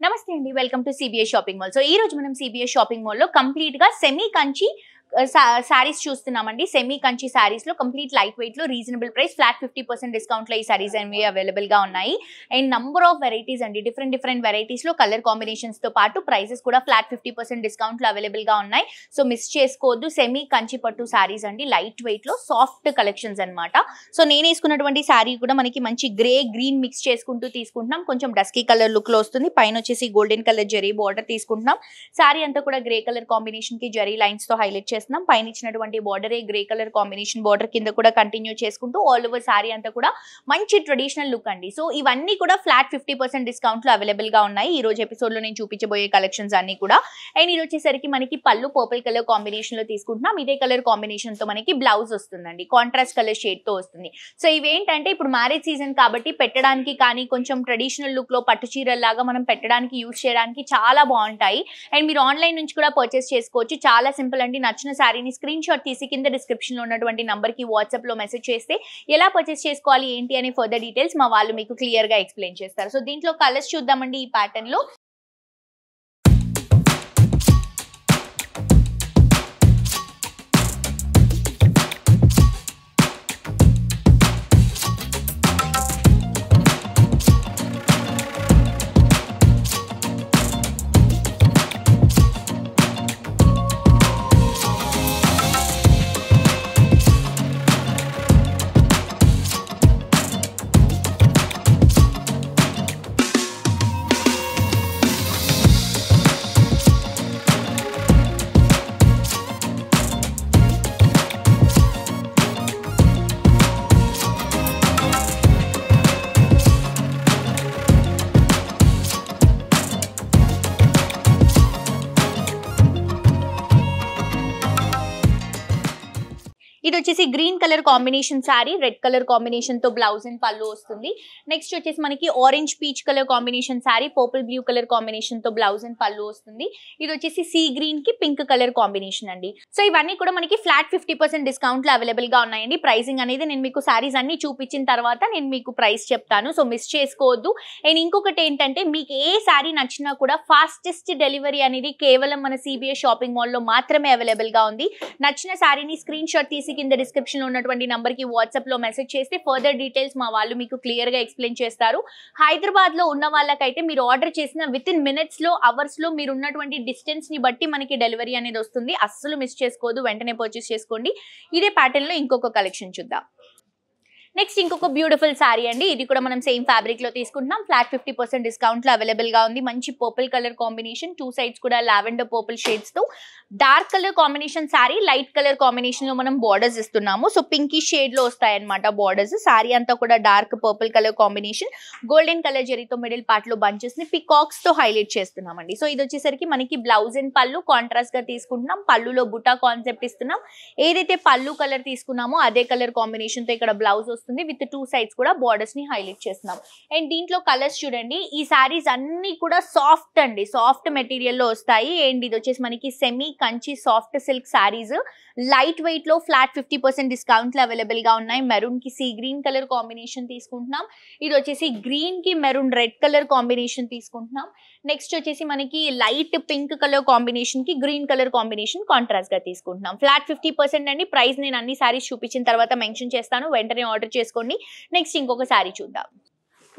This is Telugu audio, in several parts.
నమస్తే అండి, welcome to CBS shopping mall. So ఈ రోజు మనం సిబిఎస్ షాపింగ్ మాల్ లో కంప్లీట్ గా సెమీ కంచి సారీస్ చూస్తున్నామండి. సెమీ కంచి సారీస్ లో కంప్లీట్ లైట్ వెయిట్ లో రీజనబుల్ ప్రైస్ ఫ్లాట్ 50% డిస్కౌంట్ లో ఈ సారీస్ అనేవి అవైలబుల్ గా ఉన్నాయి. అండ్ నంబర్ ఆఫ్ వెరైటీస్ అండి, డిఫరెంట్ వెరైటీస్ లో కలర్ కాంబినేషన్స్ తో పాటు ప్రైసెస్ కూడా ఫ్లాట్ 50% డిస్కౌంట్ లో అవైలబుల్ గా ఉన్నాయి. సో మిస్ చేసుకోవద్దు. సెమీ కంచి పట్టు సారీస్ అండి, లైట్ వెయిట్ లో సాఫ్ట్ కలెక్షన్స్ అన్నమాట. సో నేను వేసుకున్నటువంటి సారీ కూడా మనకి మంచి గ్రే గ్రీన్ మిక్స్ చేసుకుంటూ తీసుకుంటున్నాం. కొంచెం డస్కీ కలర్ లుక్ లో వస్తుంది. పైన వచ్చేసి గోల్డెన్ కలర్ జరీ బార్డర్ తీసుకుంటున్నాం. సారీ అంతా కూడా గ్రే కలర్ కాంబినేషన్ కి జరీ లైన్స్ తో హైలైట్ చేస్తున్నాం. పైన ఇచ్చినటువంటి border grey colour combination border కింద కూడా కంటిన్యూ చేసుకుంటూ ఆల్ ఓవర్ సారీ అంతా కూడా మంచి ట్రెడిషనల్ లుక్ అండి. సో ఇవన్నీ కూడా ఫ్లాట్ 50% డిస్కౌంట్ లో అవైలబుల్ గా ఉన్నాయి ఈ రోజు ఎపిసోడ్ లో నేను చూపించబోయే కలెక్షన్స్ అన్ని కూడా. అండ్ ఇది వచ్చేసరికి మనకి పళ్ళు పర్పుల్ కలర్ కాంబినేషన్ లో తీసుకుంటున్నాం. ఇదే కలర్ కాంబినేషన్ తో మనకి బ్లౌజ్ వస్తుందండి, కాంట్రాస్ట్ కలర్ షేడ్ తో వస్తుంది. సో ఇవేంటంటే ఇప్పుడు మ్యారేజ్ సీజన్ కాబట్టి పెట్టడానికి కానీ కొంచెం ట్రెడిషనల్ లుక్ లో పట్టు చీరల్లాగా మనం పెట్టడానికి యూజ్ చేయడానికి చాలా బాగుంటాయి. అండ్ మీరు ఆన్లైన్ నుంచి కూడా పర్చేస్ చేసుకోవచ్చు. చాలా సింపుల్ అండి. నచ్చిన సారీని స్క్రీన్ షాట్ తీసి కింద డిస్క్రిప్షన్ లో ఉన్నటువంటి నంబర్ కి వాట్సాప్ లో మెసేజ్ చేస్తే ఎలా పర్చేస్ చేసుకోవాలి ఏంటి అనే ఫర్దర్ డీటెయిల్స్ మా వాళ్ళు మీకు క్లియర్ గా ఎక్స్ప్లెయిన్ చేస్తారు. సో దీంట్లో కలర్స్ చూద్దామండి. ఈ ప్యాటర్న్ లో ఇది వచ్చేసి green colour combination sorry, red colour combination తో బ్లౌజ్ అండ్ పళ్ళు వస్తుంది. నెక్స్ట్ వచ్చేసి మనకి orange peach colour combination sorry, purple blue colour combination తో బ్లౌజ్ అండ్ పళ్ళు వస్తుంది. ఇది వచ్చేసి సీ గ్రీన్ కి పింక్ కలర్ కాంబినేషన్ అండి. సో ఇవన్నీ కూడా మనకి ఫ్లాట్ 50% డిస్కౌంట్ లో అవైలబుల్ గా ఉన్నాయండి. ప్రైసింగ్ అనేది నేను మీకు సారీస్ అన్ని చూపించిన తర్వాత నేను మీకు ప్రైస్ చెప్తాను. సో మిస్ చేసుకోవద్దు. అండ్ ఇంకొకటి ఏంటంటే మీకు ఏ సారీ నచ్చినా కూడా ఫాస్టెస్ట్ డెలివరీ అనేది కేవలం మన సిబిఎస్ షాపింగ్ మాల్ లో మాత్రమే అవైలబుల్ గా ఉంది. నచ్చిన సారీని స్క్రీన్ షాట్ తీసి కింద డిస్క్రిప్షన్ లో ఉన్నటువంటి నంబర్ కి వాట్సాప్ లో మెసేజ్ చేస్తే ఫర్దర్ డీటెయిల్స్ మా వాళ్ళు మీకు క్లియర్ గా ఎక్స్ప్లెయిన్ చేస్తారు. హైదరాబాద్ లో ఉన్న వాళ్ళకైతే మీరు ఆర్డర్ చేసిన విత్ ఇన్ మినిట్స్ లో అవర్స్ లో మీరు ఉన్నటువంటి డిస్టెన్స్ ని బట్టి మనకి డెలివరీ అనేది వస్తుంది. అస్సలు మిస్ చేసుకోవద్దు, వెంటనే పర్చేస్ చేసుకోండి. ఇదే ప్యాటర్న్ లో ఇంకొక కలెక్షన్ చూద్దాం. నెక్స్ట్ ఇంకొక బ్యూటిఫుల్ సారీ అండి. ఇది కూడా మనం సేమ్ ఫ్యాబ్రిక్ లో తీసుకుంటున్నాం. ఫ్లాట్ 50% డిస్కౌంట్ లో అవైలబుల్ గా ఉంది. మంచి purple colour combination, two sides కూడా లావెండర్ పర్పుల్ షేడ్స్ తో dark colour combination sorry, light colour combination లో మనం బార్డర్స్ ఇస్తున్నాము. సో పింకీ షేడ్ లో వస్తాయి అనమాట బార్డర్స్. సారీ అంతా కూడా dark purple colour combination, golden colour జరీతో మిడిల్ పార్ట్ లో బంచెస్ ని పికాక్స్ తో హైలైట్ చేస్తున్నామండి. సో ఇది వచ్చేసరికి మనకి బ్లౌజ్ అండ్ పళ్ళు కాంట్రాస్ట్ గా తీసుకుంటున్నాం. పళ్ళులో బుటా కాన్సెప్ట్ ఇస్తున్నాం. ఏదైతే పళ్ళు కలర్ తీసుకున్నామో అదే కలర్ కాంబినేషన్ తో ఇక్కడ బ్లౌజ్ వస్తుంది. విత్ టూ సైడ్స్ కూడా బార్డర్స్ ని హైలైట్ చేస్తున్నాం. అండ్ దీంట్లో కలర్స్ చూడండి. ఈ సారీస్ అన్ని కూడా సాఫ్ట్ అండి, సాఫ్ట్ మెటీరియల్ లో వస్తాయి. అండ్ ఇది వచ్చేసి మనకి semi Kanchi soft silk saris, light weight లో ఫ్లాట్ 50% డిస్కౌంట్ లో అవైలబుల్ గా ఉన్నాయి. మెరూన్ కి సీ గ్రీన్ కలర్ కాంబినేషన్ తీసుకుంటున్నాం. ఇది వచ్చేసి గ్రీన్ కి మెరూన్ రెడ్ కలర్ కాంబినేషన్ తీసుకుంటున్నాం. నెక్స్ట్ వచ్చేసి మనకి లైట్ పింక్ కలర్ కాంబినేషన్ కి గ్రీన్ కలర్ కాంబినేషన్ కాంట్రాస్ట్ గా తీసుకుంటున్నాం. ఫ్లాట్ 50% అండి. ప్రైస్ నేను అన్ని సారీస్ చూపించిన తర్వాత మెన్షన్ చేస్తాను, వెంటనే ఆర్డర్ చేసుకోండి. నెక్స్ట్ ఇంకొక సారీ చూద్దాం.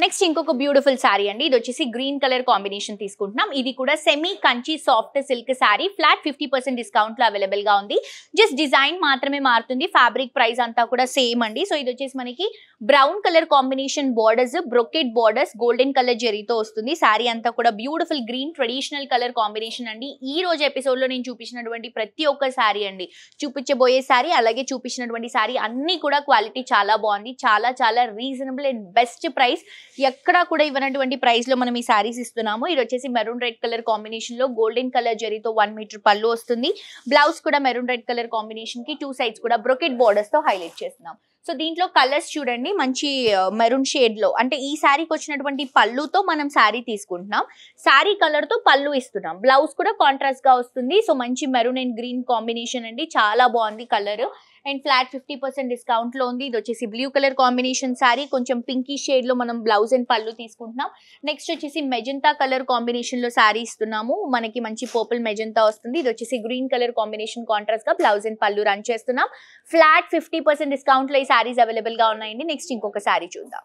నెక్స్ట్ ఇంకొక బ్యూటిఫుల్ సారీ అండి. ఇది వచ్చేసి గ్రీన్ కలర్ కాంబినేషన్ తీసుకుంటున్నాం. ఇది కూడా semi Kanchi soft silk sorry, flat 50% discount లో అవైలబుల్ గా ఉంది. జస్ట్ డిజైన్ మాత్రమే మారుతుంది, ఫ్యాబ్రిక్ ప్రైస్ అంతా కూడా సేమ్ అండి. సో ఇది వచ్చేసి మనకి brown colour combination borders, brocade borders, golden colour జరీతో వస్తుంది. సారీ అంతా కూడా beautiful green traditional colour combination అండి. ఈ రోజు ఎపిసోడ్ లో నేను చూపించినటువంటి ప్రతి ఒక్క సారీ అండి, చూపించబోయే సారీ అలాగే చూపించినటువంటి సారీ అన్ని కూడా క్వాలిటీ చాలా బాగుంది. చాలా చాలా రీజనబుల్ అండ్ బెస్ట్ ప్రైస్. ఎక్కడా కూడా ఇవ్వనటువంటి ప్రైస్ లో మనం ఈ సారీస్ ఇస్తున్నాము. ఇది వచ్చేసి మెరూన్ రెడ్ కలర్ కాంబినేషన్ లో గోల్డెన్ కలర్ జరీతో 1 మీటర్ పళ్ళు వస్తుంది. బ్లౌజ్ కూడా మెరూన్ రెడ్ కలర్ కాంబినేషన్ కి టూ సైడ్స్ కూడా బ్రొకెట్ బోర్డర్స్ తో హైలైట్ చేస్తున్నాం. సో దీంట్లో కలర్స్ చూడండి. మంచి మెరూన్ షేడ్ లో, అంటే ఈ సారీకి వచ్చినటువంటి పళ్ళుతో మనం సారీ తీసుకుంటున్నాం. సారీ కలర్ తో పళ్ళు ఇస్తున్నాం. బ్లౌజ్ కూడా కాంట్రాస్ట్ గా వస్తుంది. సో మంచి మెరూన్ అండ్ గ్రీన్ కాంబినేషన్ అండి, చాలా బాగుంది కలర్. అండ్ ఫ్లాట్ 50% డిస్కౌంట్ లో ఉంది. ఇది వచ్చేసి బ్లూ కలర్ కాంబినేషన్ శారీ, కొంచెం పింకీ షేడ్ లో మనం బ్లౌజ్ అండ్ పళ్ళు తీసుకుంటున్నాం. నెక్స్ట్ వచ్చేసి మెజెంటా కలర్ కాంబినేషన్ లో శారీ ఇస్తున్నాము, మనకి మంచి పర్పుల్ మెజెంటా వస్తుంది. ఇది వచ్చేసి గ్రీన్ కలర్ కాంబినేషన్ కాంట్రాస్ట్ గా బ్లౌజ్ అండ్ పళ్ళు రన్ చేస్తున్నాం. ఫ్లాట్ 50% డిస్కౌంట్ లో ఈ శారీస్ అవైలబుల్ గా ఉన్నాయండి. నెక్స్ట్ ఇంకొక శారీ చూద్దాం.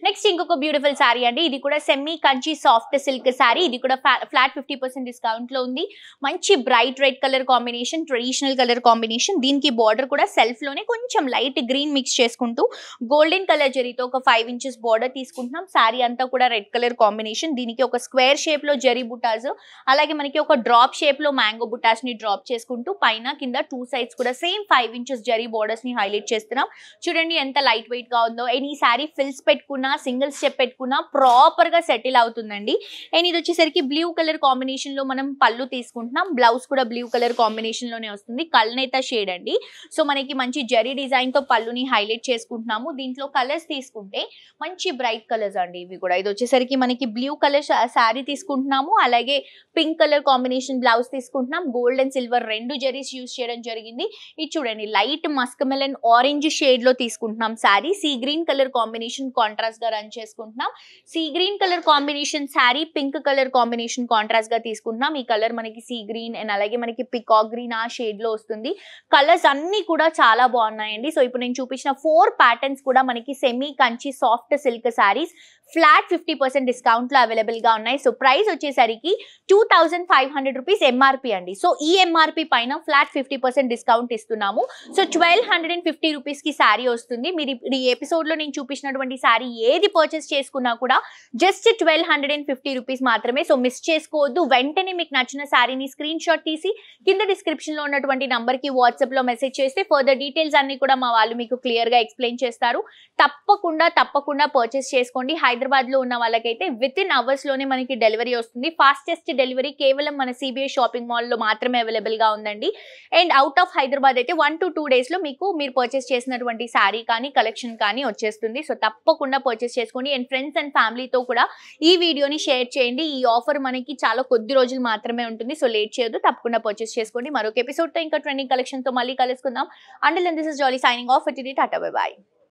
నెక్స్ట్ ఇంకొక బ్యూటిఫుల్ శారీ అండి, ఇది కూడా semi Kanchi soft silk sari, ఇది కూడా ఫ్లాట్ 50% డిస్కౌంట్ లో ఉంది. మంచి bright red colour combination, traditional colour combination, దీనికి బార్డర్ కూడా సెల్ఫ్ లోనే కొంచెం లైట్ గ్రీన్ మిక్స్ చేసుకుంటూ గోల్డెన్ కలర్ జరీతో ఒక 5 ఇంచెస్ బార్డర్ తీసుకుంటున్నాం. శారీ అంతా కూడా రెడ్ కలర్ కాంబినేషన్, దీనికి ఒక స్క్వేర్ షేప్ లో జరీ బుటాస్, అలాగే మనకి ఒక డ్రాప్ షేప్ లో మ్యాంగో బుటాస్ ని డ్రాప్ చేసుకుంటూ పైన కింద 2 సైడ్స్ కూడా సేమ్ 5 ఇంచెస్ జరీ బార్డర్స్ ని హైలైట్ చేస్తున్నాం. చూడండి ఎంత లైట్ వెయిట్ గా ఉందో. అండ్ ఈ శారీ ఫిల్స్ పెట్టుకున్న సింగిల్ స్టెప్ పెట్టుకున్నా ప్రాపర్ గా సెటిల్ అవుతుందండి. అండ్ ఇది వచ్చేసరికి బ్లూ కలర్ కాంబినేషన్ లో మనం పళ్ళు తీసుకుంటున్నాం, బ్లౌజ్ కూడా బ్లూ కలర్ కాంబినేషన్ లోనే వస్తుంది, కల్నేత షేడ్ అండి. సో మనకి మంచి జరీ డిజైన్ తో పళ్ళుని హైలైట్ చేసుకుంటున్నాము. దీంట్లో కలర్స్ తీసుకుంటే మంచి బ్రైట్ కలర్స్ అండి ఇవి కూడా. ఇది వచ్చేసరికి మనకి బ్లూ కలర్ శారీ తీసుకుంటున్నాము, అలాగే పింక్ కలర్ కాంబినేషన్ బ్లౌజ్ తీసుకుంటున్నాం. Gold and silver 2 zaris use చేయడం జరిగింది. ఇది చూడండి light Musk melon orange shade లో తీసుకుంటున్నాం sari, sea green colour combination contrast గా రన్ చేసుకుంటున్నాం. Sea green colour combination sari pink colour combination contrast గా తీసుకుంటున్నాం. ఈ కలర్ మనకి సీ గ్రీన్ అండ్ అలాగే మనకి పికాక్ గ్రీన్ ఆ షేడ్ లో వస్తుంది. కలర్స్ అన్ని కూడా చాలా బాగున్నాయండి. సో ఇప్పుడు నేను చూపించిన 4 ప్యాటర్న్స్ కూడా మనకి semi Kanchi soft silk saris flat 50% discount లో అవైలబుల్ గా ఉన్నాయి. సో ప్రైస్ వచ్చేసరికి 2500 రూపీస్ ఎంఆర్పి అండి. సో ఈ ఎంఆర్పి పైన ఫ్లాట్ 50% డిస్కౌంట్ ఇస్తున్నాము. సో 1250 రూపీస్ కి శారీ వస్తుంది. మీరు ఈ ఎపిసోడ్ లో నేను చూపించినటువంటి శారీ ఏది పర్చేస్ చేసుకున్నా కూడా జస్ట్ 1250 రూపీస్ మాత్రమే. సో మిస్ చేసుకోవద్దు. వెంటనే మీకు నచ్చిన శారీని స్క్రీన్ షాట్ తీసి కింద డిస్క్రిప్షన్ లో ఉన్నటువంటి నంబర్ కి వాట్సాప్ లో మెసేజ్ చేస్తే ఫర్దర్ డీటెయిల్స్ అన్ని కూడా మా వాళ్ళు మీకు క్లియర్ గా ఎక్స్ప్లెయిన్ చేస్తారు. తప్పకుండా పర్చేస్ చేసుకోండి. హైదరాబాద్ లో ఉన్న వాళ్ళకైతే విత్ ఇన్ అవర్స్ లోనే మనకి డెలివరీ వస్తుంది. ఫాస్టెస్ట్ డెలివరీ కేవలం మన సిబిఐ షాపింగ్ మాల్ లో మాత్రమే అవైలబుల్ గా ఉందండి. అండ్ అవుట్ ఆఫ్ హైదరాబాద్ అయితే 1 to 2 డేస్ లో మీరు పర్చేస్ చేసినటువంటి శారీ కానీ కలెక్షన్ కానీ వచ్చేస్తుంది. సో తప్పకుండా పర్చేస్ చేసుకోండి. అండ్ ఫ్రెండ్స్ అండ్ ఫ్యామిలీతో కూడా ఈ వీడియోని షేర్ చేయండి. ఈ ఆఫర్ మనకి చాలా కొద్ది రోజులు మాత్రమే ఉంటుంది. సో లేట్ చేయొద్దు, తప్పకుండా పర్చేస్ చేసుకోండి. మరొక ఎపిసోడ్ తో ఇంకా ట్రెండింగ్ కలెక్షన్ తో మళ్ళీ కలుసుకుందాం. Until then this is Jolly signing off. Tata bye by.